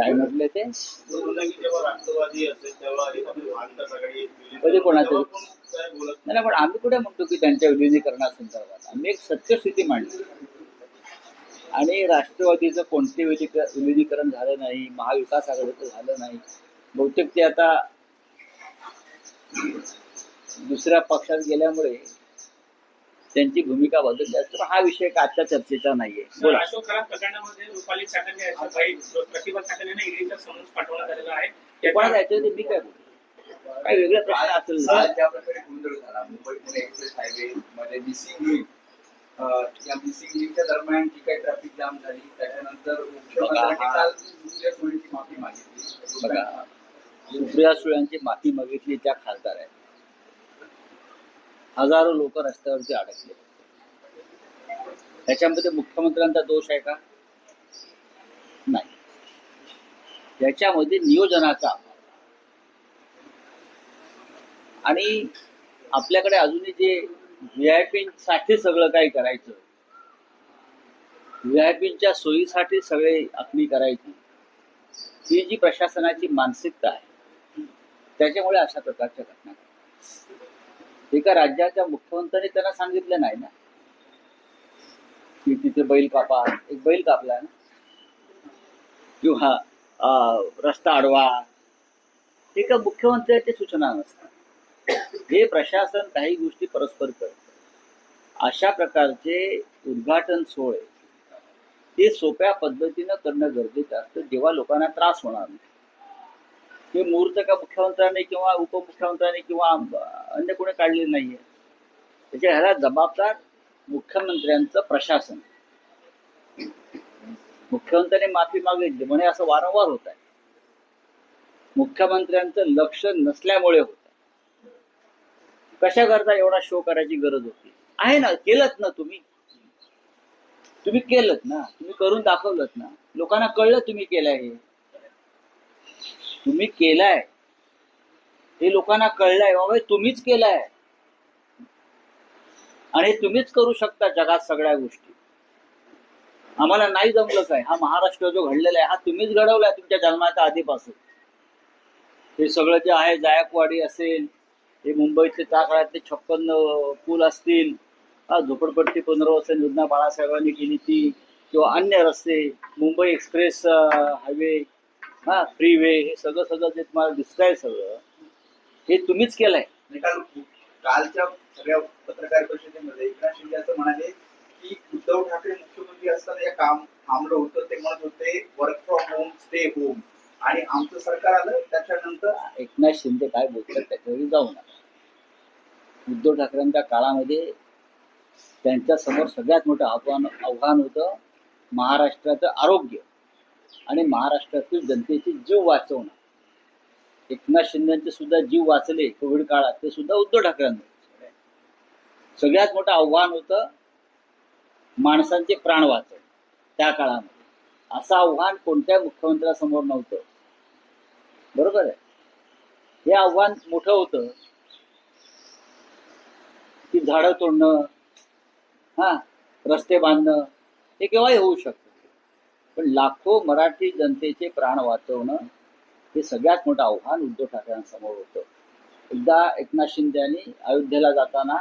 काय म्हटले ते राष्ट्रवादी असेल तेव्हा कधी कोणाचं नाही, पण आम्ही कुठे म्हणतो की त्यांच्या विलिनीकरणासंदर्भात आम्ही एक सत्यस्थिती मांडली आणि राष्ट्रवादीचं कोणते विलिनीकरण झालं नाही, महाविकास आघाडीचं झालं नाही. बहुतेक ते आता दुसऱ्या पक्षात गेल्यामुळे त्यांची भूमिका बदलली असते. हा विषय आजच्या चर्चेचा नाहीये. बोला. अशोक खराब प्रकरणामध्ये रुपाली चाकणे प्रतिभा चाकणेंना ईडीचा समन्स पाठवण्यात आलेला आहे. कोणाला जायचं ते मी काय बोलतो, काय वेगळा प्रश्न असेल. ज्या प्रकारे गोंधळ झाला मुंबई पुणे एक्सप्रेस हायवे मध्ये मिसिंग लिंक, या मिसिंग लिंकच्या दरम्यान जी काही ट्रॅफिक जाम झाली त्याच्यानंतर मुख्यमंत्र्यांनी काल सुप्रिया सुळेंची माफी मागितली. बघा, सुप्रिया सुळेंची माफी मागितली त्या खासदार आहेत. हजारो लोक रस्त्यावरती अडकले. त्याच्यामध्ये मुख्यमंत्र्यांचा दोष आहे का? नाही. त्याच्यामध्ये नियोजनाचा आणि आपल्याकडे अजूनही जे व्हीआयपींसाठी सगळं काही करायचं, व्हीआयपींच्या सोयीसाठी सगळे आखणी करायची, ही जी प्रशासनाची मानसिकता आहे त्याच्यामुळे अशा प्रकारच्या घटना. एका राज्याच्या मुख्यमंत्र्यांनी त्यांना सांगितलं नाही ना की तिथे बैल कापा, एक बैल कापला ना, किंवा रस्ता अडवा, हे का मुख्यमंत्र्यांची सूचना नसतात. हे प्रशासन काही गोष्टी परस्पर करतं. अशा प्रकारचे उद्घाटन सोहळे हे सोप्या पद्धतीनं करणं गरजेचं असतं, जेव्हा लोकांना त्रास होणार नाही. हे मुहूर्त का मुख्यमंत्र्यांनी किंवा उपमुख्यमंत्र्यांनी किंवा अन्य कोणी काढले नाहीये. त्याच्या ह्याला जबाबदार मुख्यमंत्र्यांचं प्रशासन. मुख्यमंत्र्यांनी माफी मागितली म्हणे असं वारंवार होत आहे. मुख्यमंत्र्यांचं लक्ष नसल्यामुळे होत आहे. कशा करता एवढा शो करायची गरज होती? आहे ना, केलंत ना तुम्ही केलंत ना, तुम्ही करून दाखवलंत ना, लोकांना कळलं तुम्ही केलंय. हे तुम्ही केलंय, हे लोकांना कळलंय, बाबा तुम्हीच केलंय आणि तुम्हीच करू शकता जगात सगळ्या गोष्टी. आम्हाला नाही जमलं काय? हा महाराष्ट्र जो घडलेला आहे हा तुम्हीच घडवलाय तुमच्या जन्माच्या आधीपासून. हे सगळं जे आहे, जायकवाडी असेल, हे मुंबईचे त्या काळातले 56 पूल असतील, झोपडपट्टी पुनर्वसन योजना बाळासाहेबांनी केली ती, किंवा अन्य रस्ते, मुंबई एक्सप्रेस हायवे, फ्रीवे, हे सगळं जे तुम्हाला दिसतंय सगळं हे तुम्हीच केलंय. कालच्या सगळ्या पत्रकार परिषदेमध्ये एकनाथ शिंदे असं म्हणाले की उद्धव ठाकरे मुख्यमंत्री असताना हे काम थांबलं होतं. ते म्हणत होते work from home, stay home, आणि आमचं सरकार आलं त्याच्यानंतर. एकनाथ शिंदे काय बोलतात त्याच्यावर जाऊ नका. उद्धव ठाकरेंच्या काळामध्ये त्यांच्या समोर सगळ्यात मोठं आव्हान होतं महाराष्ट्राचं आरोग्य आणि महाराष्ट्रातील जनतेचे जीव वाचवणं. एकनाथ शिंदेचे सुद्धा जीव वाचले कोविड काळात, ते सुद्धा उद्धव ठाकरेंनी. सगळ्यात मोठं आव्हान होतं माणसांचे प्राण वाचवणं त्या काळामध्ये. असं आव्हान कोणत्या मुख्यमंत्र्यासमोर नव्हतं. बरोबर आहे. हे आव्हान मोठं होतं की झाडं तोडणं, रस्ते बांधणं, हे केव्हाही होऊ शकतं. पण लाखो मराठी जनतेचे प्राण वाचवणं हे सगळ्यात मोठं आव्हान उद्धव ठाकरेंसमोर होतं. एकदा एकनाथ शिंदे यांनी अयोध्येला जाताना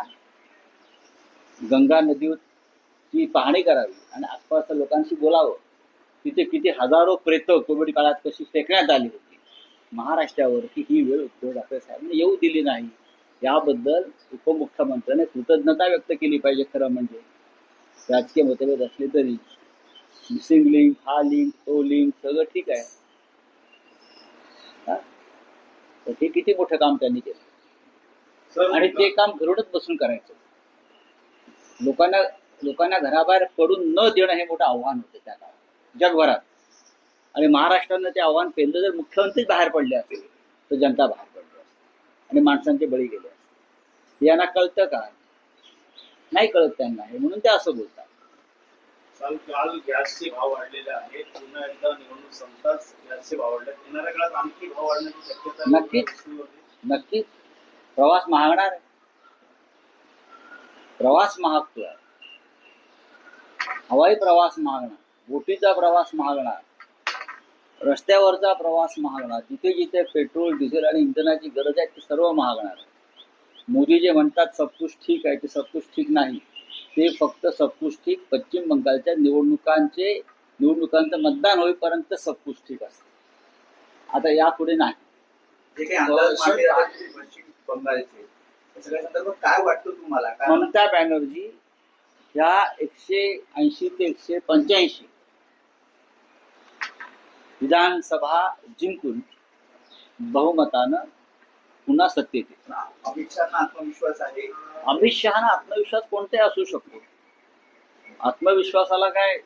गंगा नदीची पाहणी करावी आणि आसपासच्या लोकांशी बोलावं. तिथे किती हजारो प्रेतं कोविड काळात कशी फेकण्यात आली होती महाराष्ट्रावर, की ही वेळ उद्धव ठाकरे साहेबांनी येऊ दिली नाही. याबद्दल उपमुख्यमंत्र्यांनी कृतज्ञता व्यक्त केली पाहिजे. खरं म्हणजे राजकीय मतभेद असले तरी मिसिंग लिंक, हा लिंक, तो लिंक, सगळं ठीक आहे. तर हे किती मोठं काम त्यांनी केलं आणि ते काम घरोडत बसून करायचं. लोकांना घराबाहेर पडून न देणं हे मोठं आव्हान होतं त्या काळात जगभरात. आणि महाराष्ट्रानं ते आव्हान पेललं. जर मुख्यमंत्रीच बाहेर पडले असते तर जनता बाहेर पडली असते आणि माणसांचे बळी गेले असते. यांना कळतं का? नाही कळत त्यांना. हे म्हणून ते असं बोलतात. काल गॅसचे भाव वाढलेले आहेत. पुन्हा एकदा निवडणूक संपताच गॅसचे भाव वाढले. येणाऱ्या काळात आणखी भाव वाढण्याची शक्यता नक्कीच. प्रवास महागणार आहे. प्रवास महागतोय. हवाई प्रवास महागणार, बोटीचा प्रवास महागणार, रस्त्यावरचा प्रवास महागणार, जिथे जिथे पेट्रोल डिझेल आणि इंधनाची गरज आहे ते सर्व महागणार. मोदी जे म्हणतात सब कुछ ठीक आहे, ते सब कुछ ठीक नाही. ते फक्त सब कुछ ठीक पश्चिम बंगालच्या निवडणुकांचं मतदान होईपर्यंत सब कुछ ठीक असतं. आता यापुढे नाही. जे काही अंदाज मांडले जातात पश्चिम बंगालचे या सगळ्या संदर्भात काय वाटतं तुम्हाला? कारण ममता बॅनर्जी ह्या 180 ते 185 विधानसभा जिंकून बहुमतानं पुन्हा सत्तेत येतील. अमित शहाना आत्मविश्वास आहे. अमित शहाना आत्मविश्वास कोणताही असू शकतो. आत्मविश्वासाला काय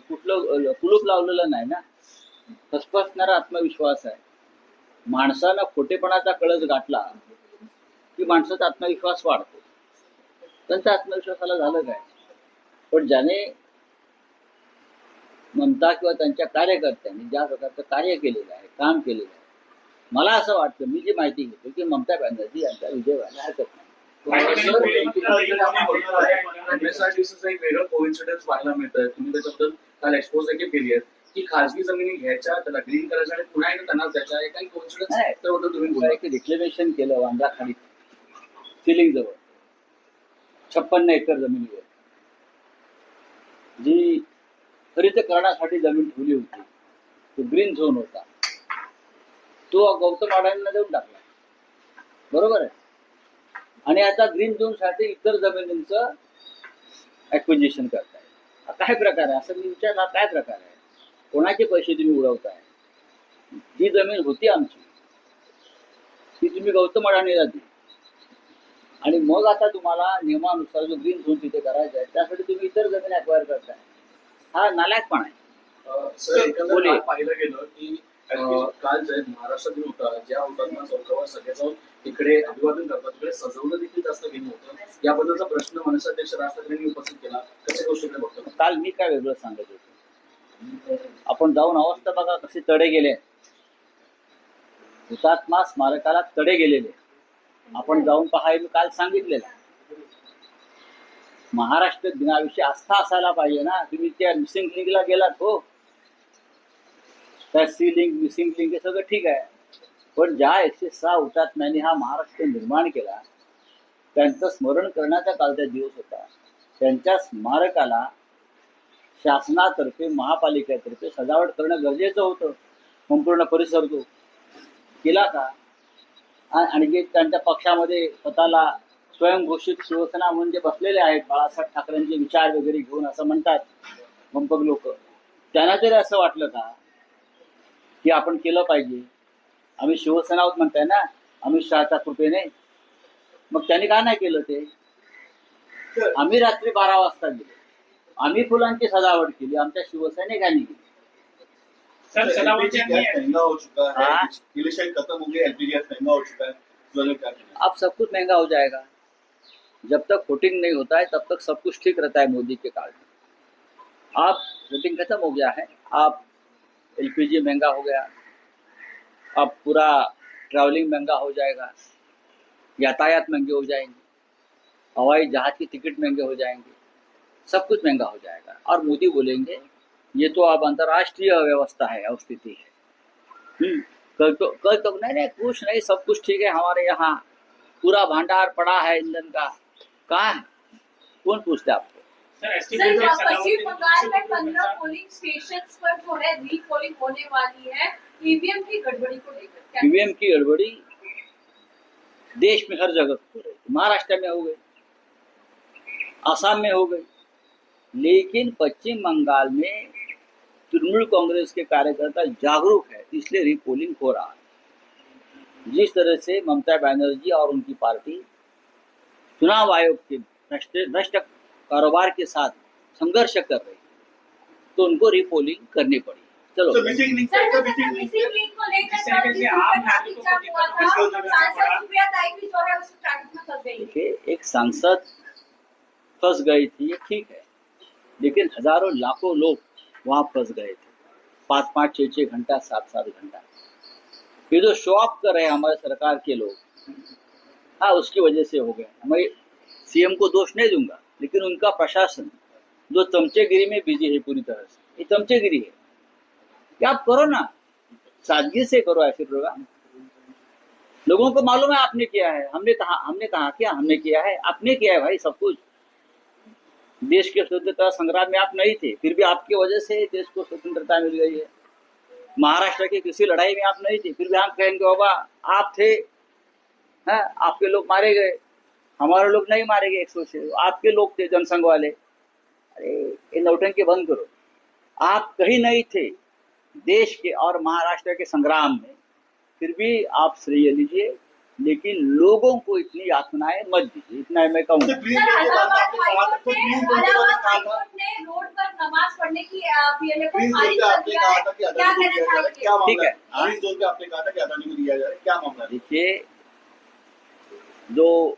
कुठलं कुलूप लावलेलं नाही ना. फसफसणारा आत्मविश्वास आहे. माणसानं खोटेपणाचा कळस गाठला की माणसाचा आत्मविश्वास वाढतो. त्यांच्या आत्मविश्वासाला झालं काय? पण ज्याने ममता किंवा त्यांच्या कार्यकर्त्यांनी ज्या प्रकारचं कार्य केलेलं आहे, काम केलेलं आहे, मला असं वाटतं, मी जी माहिती घेतो की ममता बॅनर्जी यांचा विजय व्हायला हरकत नाही. MSRDCचं एक वेगळं कोइन्सिडन्स पाहायला मिळतंय. तुम्ही त्याच्याबद्दल काल एक्सपोज देखील केली आहे की खासगी जमिनी घ्यायच्या, त्याला ग्रीन करायच्या आणि पुन्हा एकदा त्यांना द्यायच्या. काही कोइन्सिडन्स नाही. त्याबद्दल तुम्ही पुन्हा बोला. एक रिक्लेमेशन केलं वांद्रा खाली सिलिंग जवळ 56 एकर जमिनीवर जी हरितकरणासाठी जमीन ठेवली होती. तो ग्रीन झोन होता, तो गौतम अडाणींना देऊन टाकला. बरोबर आहे. आणि आता ग्रीन झोन साठी इतर जमिनींचं ऍक्विजिशन करताय. हा काय प्रकार आहे? असं मी विचारला, काय प्रकार आहे? कोणाचे पैसे तुम्ही उडवताय? जी जमीन होती आमची ती तुम्ही गौतम अडाणीला दिली आणि मग आता तुम्हाला नियमानुसार जो ग्रीन झोन तिथे करायचा आहे त्यासाठी तुम्ही इतर जमीन अक्वायर करताय. हा नालायकपणा आहे. सर, एकंदर बोलिये. काल पाहिलं गेलं की काल जे महाराष्ट्र दिन होता, ज्या हुतात्मा चौकावर सगळे जाऊन तिकडे अभिवादन करतात, तिकडे सजवलं देखील जास्त गेलं होतं. याबद्दलचा प्रश्न मनसे अध्यक्ष राज ठाकरेंनी उपस्थित केला. कशा गोष्टीकडे बघतो? काल मी काय वेगळं सांगत होतो? आपण जाऊन अवस्था बघा कसे तडे गेले. हुतात्मा स्मारकाला तडे गेलेले आपण जाऊन पहा, हे मी काल सांगितलेलं आहे. महाराष्ट्र दिनाविषयी आस्था असायला पाहिजे ना. तुम्ही त्या मिसिंग लिंकला गेलात, हो, त्या सी लिंक मिसिंग लिंक हे सगळं ठीक आहे, पण ज्या 106 हुतात्म्यांनी हा महाराष्ट्र निर्माण केला त्यांचं स्मरण करण्याचा कालचा दिवस होता. त्यांच्या स्मारकाला शासनातर्फे महापालिकेतर्फे सजावट करणं गरजेचं होतं. संपूर्ण परिसर तो केला का? आणि जे त्यांच्या पक्षामध्ये स्वतःला स्वयंघोषित शिवसेना म्हणून जे बसलेले आहेत, बाळासाहेब ठाकरेंचे विचार वगैरे घेऊन असं म्हणतात मंपक लोक, त्यांना तरी असं वाटलं का की आपण केलं पाहिजे? आम्ही शिवसेना आहोत म्हणताय ना अमित शहाच्या कृपेने, मग त्यांनी का नाही केलं ते? आम्ही रात्री 12 वाजता गेलो, आम्ही फुलांची सजावट केली, आमच्या शिवसैनिकांनी केली. सर, सजावट LPG गैस महंगा हो चुका है, हाँ। इलेक्शन खत्म हो गया, LPG गैस महंगा हो चुका है, जो लोग क्या करें? अब सब कुछ महंगा हो जाएगा. जब तक वोटिंग नहीं होता है तब तक सब कुछ ठीक रहता है मोदी के काल में. अब वोटिंग खत्म हो गया है, अब LPG महंगा हो गया, अब पूरा ट्रैवलिंग महंगा हो जाएगा, यातायात महंगे हो जाएंगे, हवाई जहाज की टिकट महंगे हो जाएंगे, सब कुछ महंगा हो जाएगा. और मोदी बोलेंगे ये तो अब अंतर्राष्ट्रीय व्यवस्था है और स्थिति है. कल तो नहीं कुछ नहीं, सब कुछ ठीक है हमारे यहाँ, पूरा भंडार पड़ा है ईंधन का. कहाँ है? कौन पूछता है आपको? सर, सर, पश्चिम बंगाल में 15 पोलिंग स्टेशंस पर जो है रीपोलिंग होने वाली है ईवीएम की गड़बड़ी को लेकर क्या? ईवीएम की गड़बड़ी देश में हर जगह हो रही. महाराष्ट्र में हो गई, आसाम में हो गई, लेकिन पश्चिम बंगाल में तृणमूल कांग्रेस के कार्यकर्ता जागरूक है, इसलिए रीपोलिंग हो रहा है. जिस तरह से ममता बनर्जी और उनकी पार्टी चुनाव आयोग के भ्रष्ट कारोबार के साथ संघर्ष कर रही, तो उनको रीपोलिंग करनी पड़ी. चलो, तो मिसिंग लिंक सर, का जैसे मिसिंग लिंक मिसिंग लिंक को लेकर जिस तरीके से आम नागरिकों को हुआ था, सांसद सुप्रिया ताई भी जो है उस ट्रैफिक में फंस गई. देखिए, एक सांसद फंस गई थी, ये ठीक है, लेकिन हजारों लाखों लोग वहां फंस गए थे. 5-5, 6-6 घंटा, 7-7 घंटा. ये जो शो ऑफ कर रहे हैं हमारे सरकार के लोग, हाँ, उसकी वजह से हो गया. मैं सीएम को दोष नहीं दूंगा, लेकिन उनका प्रशासन जो चमचेगिरी में बिजी है पूरी तरह से, ये चमचेगिरी है. कि आप करो ना, सादगी से करो ऐसे प्रोग्राम। लोगों को मालूम है आपने किया है, हमने कहा किया, हमने किया है, आपने किया है भाई सब कुछ। देश के स्वतंत्रता संग्राम में आप नहीं थे, फिर भी आपकी वजह से देश को स्वतंत्रता मिल गई है। महाराष्ट्र की किसी लड़ाई में आप नहीं थे, फिर भी हम कहेंगे बाबा आप थे, हैं, आपके लोग मारे गए, हमारे लोग नहीं मारे गए 106, आपके लोग थे जनसंघ वाले। अरे ये नौटंकी बंद करो। आप कहीं नहीं थे देश के और महाराष्ट्र के संग्राम में, फिर भी आप श्रेय लीजिए, लेकिन लोगों को इतनी यातनाएं मत दीजिए, इतना मैं कहूँगा। सर, इलाहाबाद हाईकोर्ट ने रोड पर नमाज पढ़ने की पीएलए को ग्रीन खारिज जोन पे कर आपने दिया कहा है। था कि क्या अदानी को कहना दिया जाए, चाहिए? क्या ठीक मामला है, है? ग्रीन जोन पे आपने कहा था कि अदानी को दिया जाए, क्या मामला है? देखिए, जो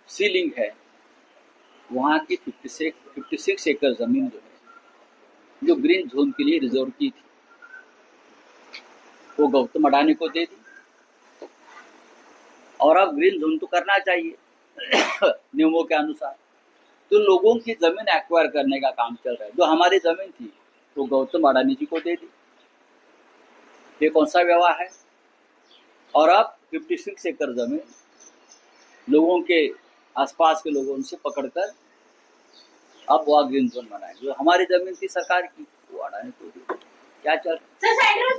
सीलिंग है वहाँ की 56 एकड़ जमीन जो है, जो ग्रीन जोन के लिए रिजर्व की थी, वो गौतम अडानी को दे दी। और अब ग्रीन जोन तो करना चाहिए नियमों के अनुसार, तो लोगों की जमीन एक्वायर करने का काम चल रहा है। जो हमारी जमीन थी वो गौतम अडानी जी को दे दी। ये कौन सा व्यवहार है? और अब 56 एकड़ जमीन लोगों के आसपास के लोगों से पकड़कर अब वह ग्रीन जोन बनाए। जो हमारी जमीन थी सरकार की, वो अडानी को दी। क्या चल रहा है? Sir, central